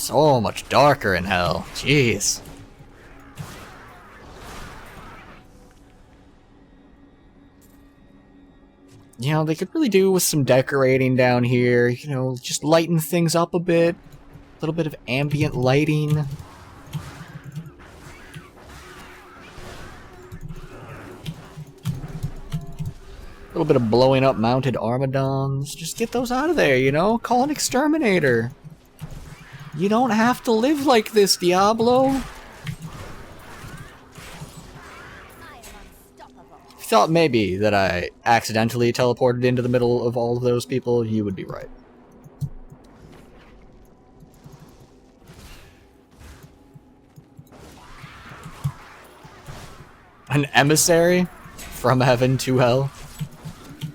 So much darker in hell. Jeez. You know, they could really do with some decorating down here. You know, just lighten things up a bit. A little bit of ambient lighting. A little bit of blowing up mounted Armadons. Just get those out of there, you know? Call an exterminator. You don't have to live like this, Diablo. If you thought maybe that I accidentally teleported into the middle of all of those people, you would be right. An emissary? From heaven to hell?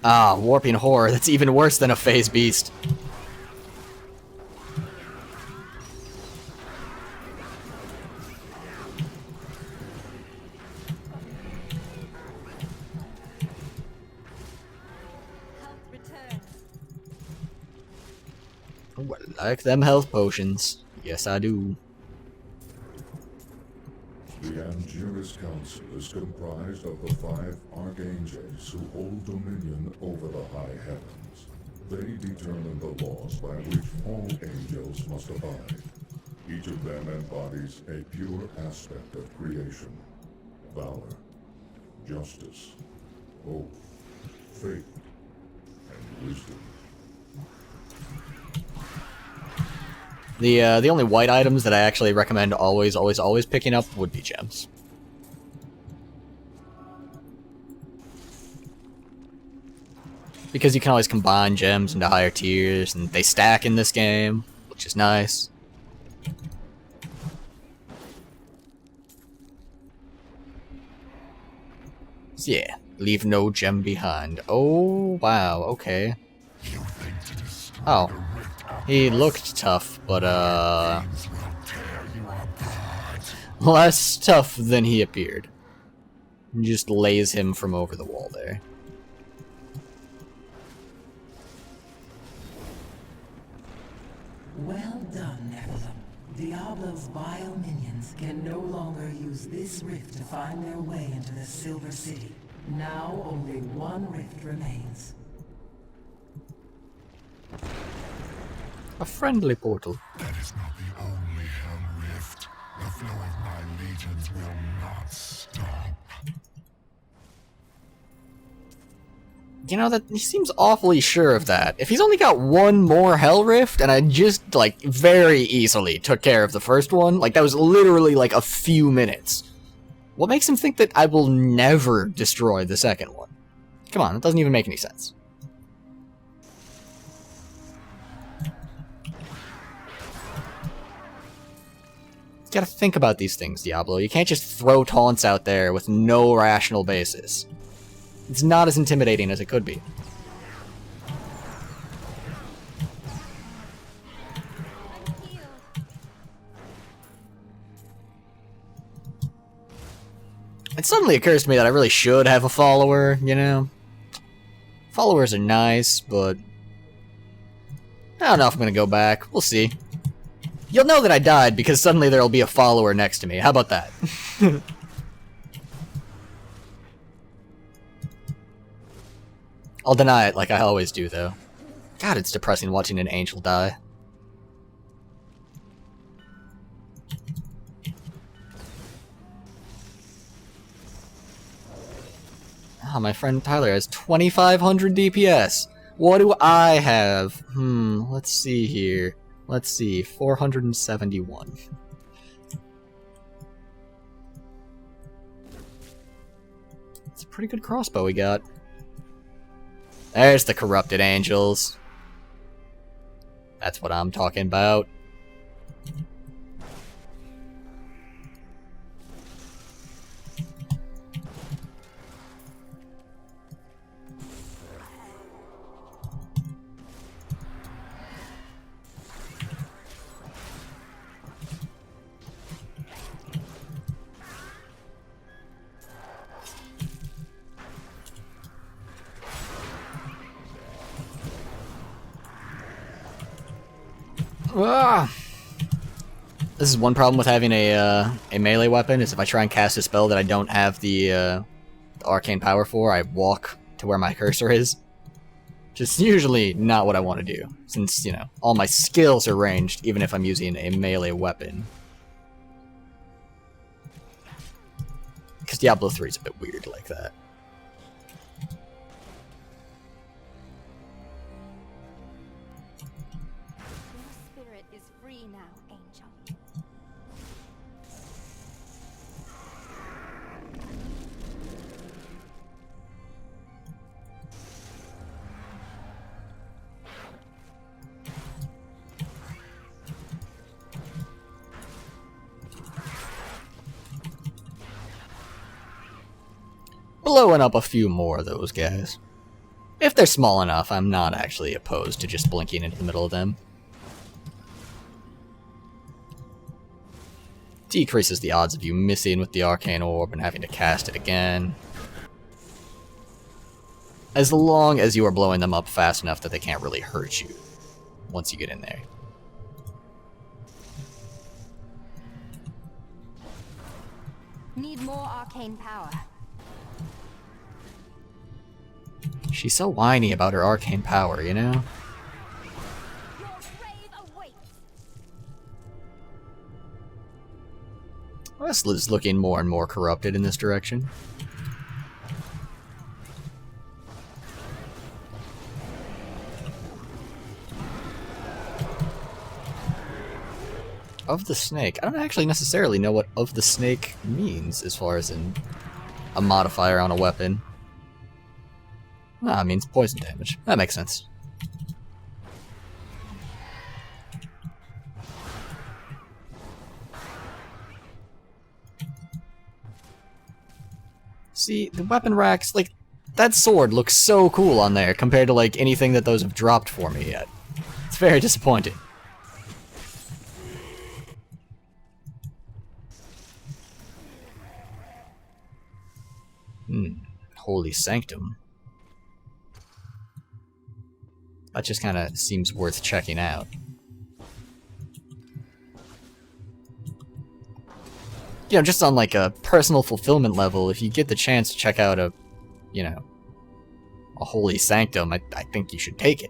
Ah, warping horror. That's even worse than a phase beast. Ooh, I like them health potions. Yes, I do. The Angelic Council is comprised of the 5 archangels who hold dominion over the high heavens. They determine the laws by which all angels must abide. Each of them embodies a pure aspect of creation: valor, justice, hope, faith, and wisdom. The only white items that I actually recommend always picking up would be gems. Because you can always combine gems into higher tiers, and they stack in this game, which is nice. So yeah, leave no gem behind. Oh, wow, okay. Oh. He looked tough, but, less tough than he appeared. Just lays him from over the wall there. Well done, Nephilim. Diablo's vile minions can no longer use this rift to find their way into the Silver City. Now only one rift remains. A friendly portal. That is not the only hell rift. The flow of my legions will not stop. You know, that he seems awfully sure of that. If he's only got one more hell rift, and I just, like, very easily took care of the first one, like, that was literally, like, a few minutes. What makes him think that I will never destroy the second one? Come on, that doesn't even make any sense. You gotta think about these things, Diablo. You can't just throw taunts out there with no rational basis. It's not as intimidating as it could be. It suddenly occurs to me that I really should have a follower, you know? Followers are nice, but I don't know if I'm gonna go back. We'll see. You'll know that I died because suddenly there'll be a follower next to me. How about that? I'll deny it like I always do, though. God, it's depressing watching an angel die. Ah, my friend Tyler has 2,500 DPS. What do I have? Let's see here. Let's see, 471. It's a pretty good crossbow we got. There's the corrupted angels. That's what I'm talking about. Ah! This is one problem with having a melee weapon, is if I try and cast a spell that I don't have the arcane power for, I walk to where my cursor is. Just usually not what I want to do, since, you know, all my skills are ranged, even if I'm using a melee weapon. Because Diablo 3 is a bit weird like that. Your spirit is free now, Angel. Blowing up a few more of those guys. If they're small enough, I'm not actually opposed to just blinking into the middle of them. Decreases the odds of you missing with the arcane orb and having to cast it again. As long as you are blowing them up fast enough that they can't really hurt you once you get in there. Need more arcane power. She's so whiny about her arcane power, you know? Your grave awaits. This is looking more and more corrupted in this direction. Of the snake. I don't actually necessarily know what of the snake means as far as in a modifier on a weapon. Ah, it means poison damage. That makes sense. See, the weapon racks, like, that sword looks so cool on there compared to, like, anything that those have dropped for me yet. It's very disappointing. Holy sanctum. That just kind of seems worth checking out. You know, just on like a personal fulfillment level, if you get the chance to check out a, you know, a holy sanctum, I think you should take it.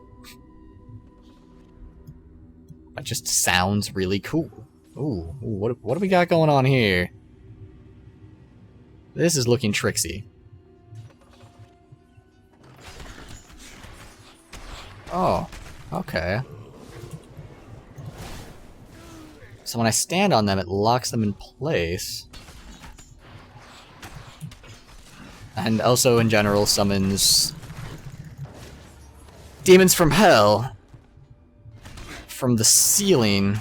That just sounds really cool. Ooh, what do we got going on here? This is looking tricksy. Oh, okay. So when I stand on them, it locks them in place. And also, in general, summons demons from hell from the ceiling.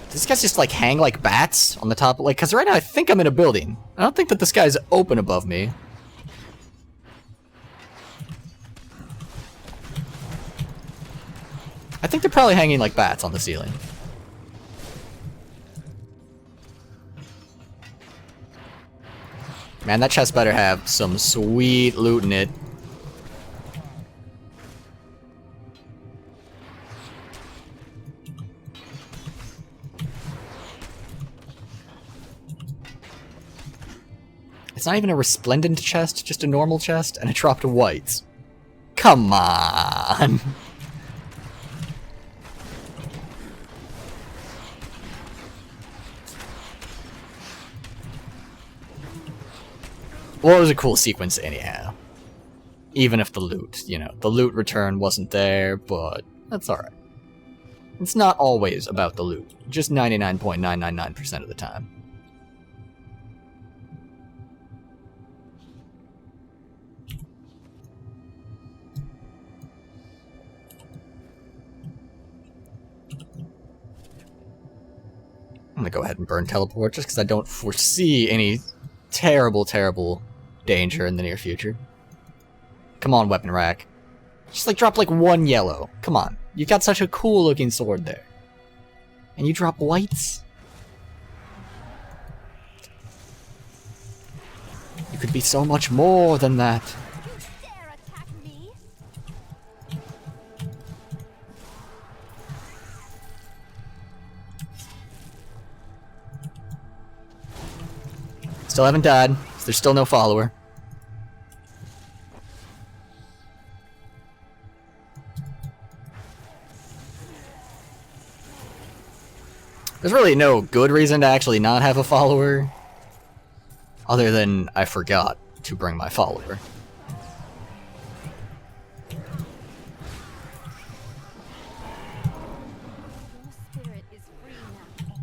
Does these guys just, like, hang like bats on the top? Like, because right now I think I'm in a building. I don't think that the sky's open above me. I think they're probably hanging like bats on the ceiling. Man, that chest better have some sweet loot in it. It's not even a resplendent chest, just a normal chest, and it dropped whites. Come on! Well, it was a cool sequence anyhow. Even if the loot, you know, the loot return wasn't there, but that's alright. It's not always about the loot, just 99.999% of the time. I'm gonna go ahead and burn teleport just because I don't foresee any terrible danger in the near future. Come on, weapon rack. Just like drop like one yellow. Come on. You got such a cool looking sword there. And you drop whites? You could be so much more than that. You dare attack me? Still haven't died. So there's still no follower. There's really no good reason to actually not have a follower, other than I forgot to bring my follower. Your spirit is free now, Angel.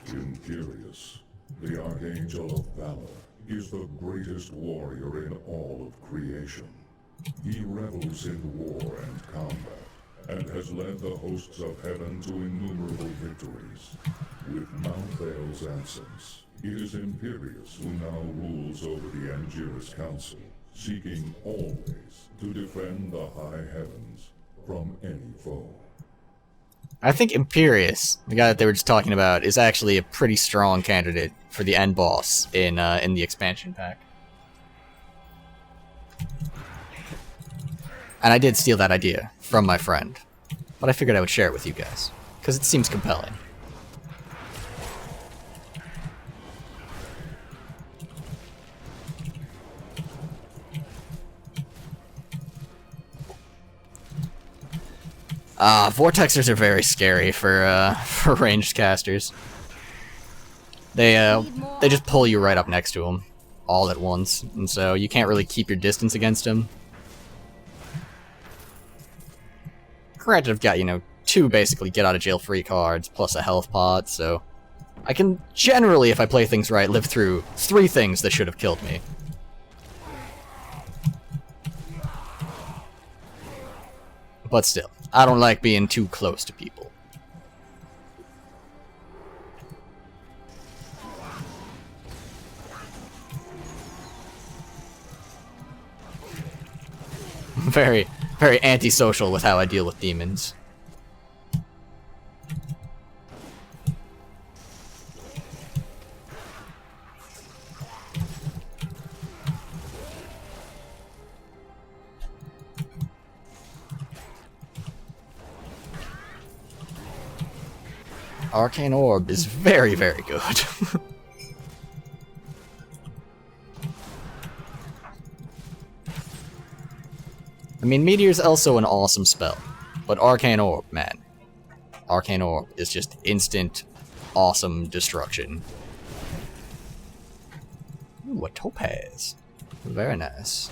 Imperious, the archangel of valor, is the greatest warrior in all of creation. He revels in war and combat, and has led the hosts of heaven to innumerable victories. With Mount Vale's absence, it is Imperious who now rules over the Angelus Council, seeking always to defend the high heavens from any foe. I think Imperious, the guy that they were just talking about, is actually a pretty strong candidate for the end boss in the expansion pack. And I did steal that idea from my friend, but I figured I would share it with you guys, because it seems compelling. Vortexers are very scary for ranged casters. They just pull you right up next to them, all at once, and so you can't really keep your distance against them. Granted, I've got, you know, 2 basically get-out-of-jail-free cards, plus a health pot, so I can generally, if I play things right, live through 3 things that should have killed me. But still, I don't like being too close to people. Very, very antisocial with how I deal with demons. Arcane Orb is very, very good. I mean, Meteor's also an awesome spell, but Arcane Orb, man. Arcane Orb is just instant, awesome destruction. Ooh, a topaz. Very nice.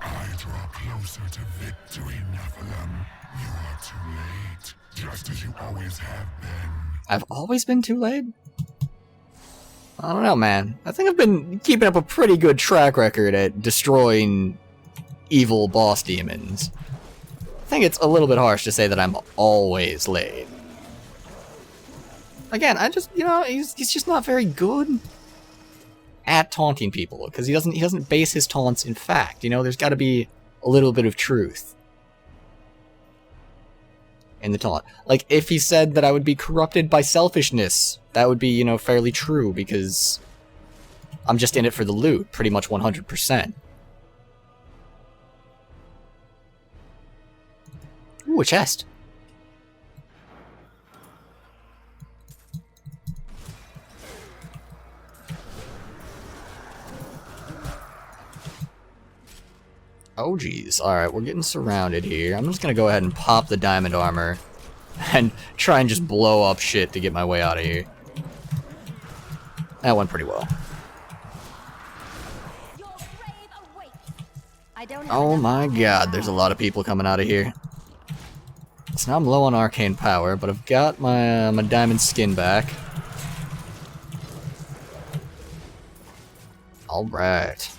I draw closer to victory, Nephilim. You are too late, just as you always have been. I've always been too late? I don't know, man. I think I've been keeping up a pretty good track record at destroying evil boss demons. I think it's a little bit harsh to say that I'm always late. Again, I just, you know, he's just not very good at taunting people, because he doesn't base his taunts in fact. You know, there's got to be a little bit of truth in the taunt. Like, if he said that I would be corrupted by selfishness, that would be, you know, fairly true, because I'm just in it for the loot, pretty much 100%. Ooh, a chest. Oh geez, alright, we're getting surrounded here. I'm just gonna go ahead and pop the diamond armor and try and just blow up shit to get my way out of here. That went pretty well. Your grave awaits. I don't have Oh enough my power god, now. there's a lot of people coming out of here. So now I'm low on arcane power, but I've got my, my diamond skin back. Alright.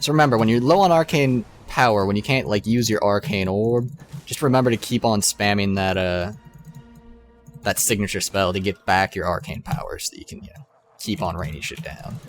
So remember, when you're low on arcane power, when you can't, like, use your arcane orb, just remember to keep on spamming that, that signature spell to get back your arcane power so that you can, you know, keep on raining shit down.